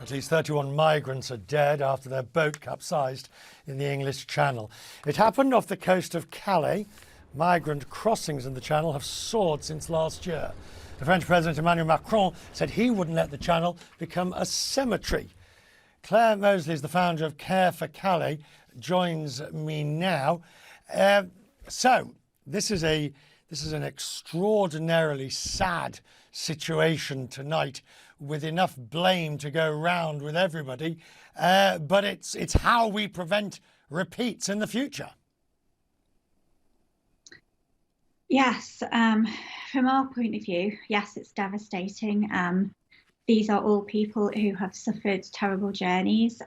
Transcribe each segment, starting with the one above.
At least 31 migrants are dead after their boat capsized in the English Channel. It happened off the coast of Calais. Migrant crossings in the Channel have soared since last year. The French President Emmanuel Macron said he wouldn't let the Channel become a cemetery. Clare Moseley is the founder of Care4Calais, joins me now. So this is an extraordinarily sad situation tonight, with enough blame to go round with everybody, but it's how we prevent repeats in the future. Yes, from our point of view, yes, it's devastating. These are all people who have suffered terrible journeys.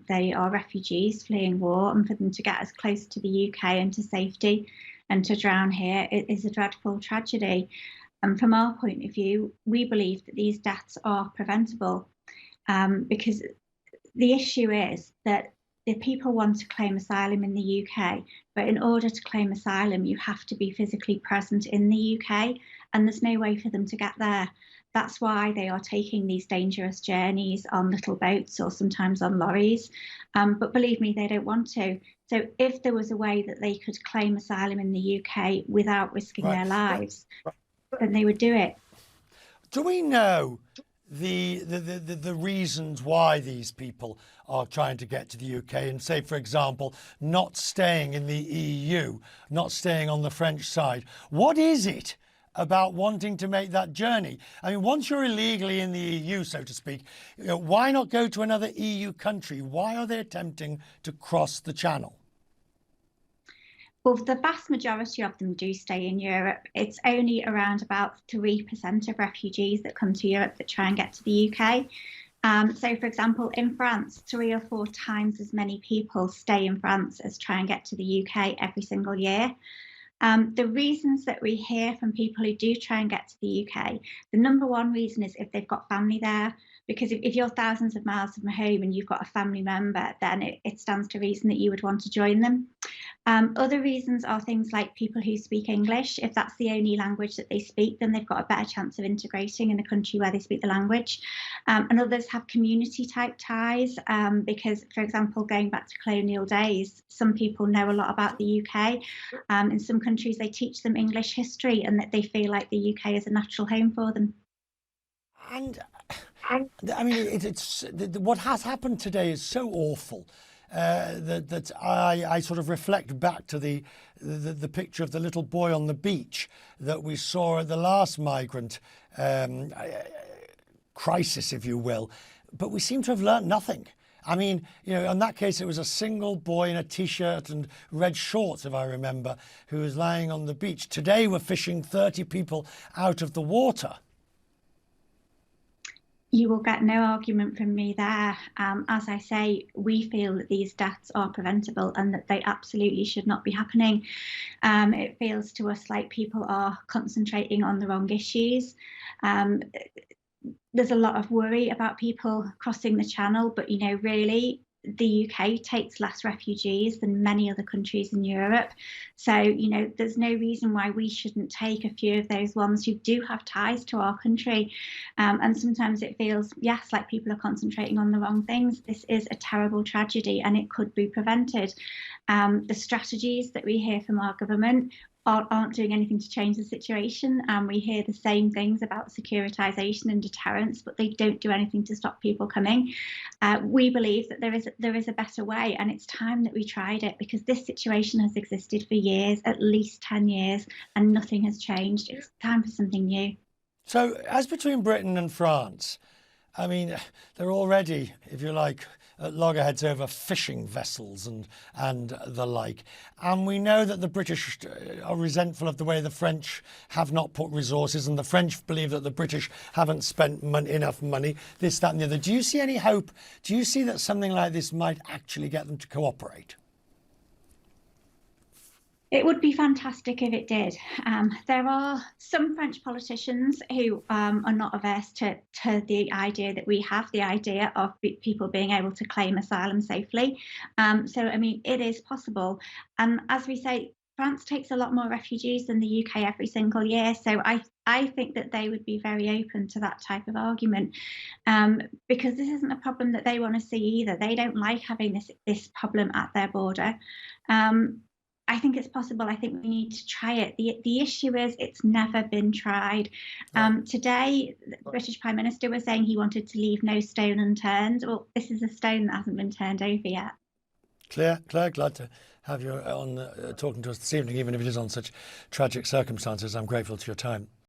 They are refugees fleeing war, and for them to get as close to the UK and to safety and to drown here, it is a dreadful tragedy. And from our point of view, we believe that these deaths are preventable, because the issue is that the people want to claim asylum in the UK, but in order to claim asylum, you have to be physically present in the UK, and there's no way for them to get there. That's why they are taking these dangerous journeys on little boats or sometimes on lorries. But believe me, they don't want to. So if there was a way that they could claim asylum in the UK without risking their lives, then they would do it. Do we know the reasons why these people are trying to get to the UK and, say, for example, not staying in the EU, not staying on the French side? What is it about wanting to make that journey? I mean, once you're illegally in the EU, so to speak, why not go to another EU country? Why are they attempting to cross the Channel? Well, the vast majority of them do stay in Europe. It's only around about 3% of refugees that come to Europe that try and get to the UK. So, for example, in France, 3 or 4 times as many people stay in France as try and get to the UK every single year. The reasons that we hear from people who do try and get to the UK, the number one reason is if they've got family there. Because if you're thousands of miles from home and you've got a family member, then it stands to reason that you would want to join them. Other reasons are things like people who speak English. If that's the only language that they speak, then they've got a better chance of integrating in a country where they speak the language. And others have community type ties, because, for example, going back to colonial days, some people know a lot about the UK. In some countries, they teach them English history, and that they feel like the UK is a natural home for them. And I mean, what has happened today is so awful that I sort of reflect back to the picture of the little boy on the beach that we saw at the last migrant crisis, if you will. But we seem to have learnt nothing. I mean, in that case, it was a single boy in a T-shirt and red shorts, if I remember, who was lying on the beach. Today, we're fishing 30 people out of the water. You will get no argument from me there. As I say, we feel that these deaths are preventable and that they absolutely should not be happening. It feels to us like people are concentrating on the wrong issues. There's a lot of worry about people crossing the Channel, but, really, the UK takes less refugees than many other countries in Europe. So, there's no reason why we shouldn't take a few of those ones who do have ties to our country. And sometimes it feels, yes, like people are concentrating on the wrong things. This is a terrible tragedy and it could be prevented. The strategies that we hear from our government aren't doing anything to change the situation. We hear the same things about securitisation and deterrence, but they don't do anything to stop people coming. We believe that there is a better way, and it's time that we tried it, because this situation has existed for years, at least 10 years, and nothing has changed. It's time for something new. So, as between Britain and France, I mean, they're already, if you like, at loggerheads over fishing vessels and the like. And we know that the British are resentful of the way the French have not put resources, and the French believe that the British haven't spent enough money, this, that and the other. Do you see any hope? Do you see that something like this might actually get them to cooperate? It would be fantastic if it did. There are some French politicians who are not averse to the idea that we have, the idea of people being able to claim asylum safely. So, I mean, it is possible. And as we say, France takes a lot more refugees than the UK every single year. So I I think that they would be very open to that type of argument, because this isn't a problem that they want to see either. They don't like having this problem at their border. I think it's possible. I think we need to try it. The issue is it's never been tried. Today, the British Prime Minister was saying he wanted to leave no stone unturned. Well, this is a stone that hasn't been turned over yet. Claire, glad to have you on talking to us this evening, even if it is on such tragic circumstances. I'm grateful to your time.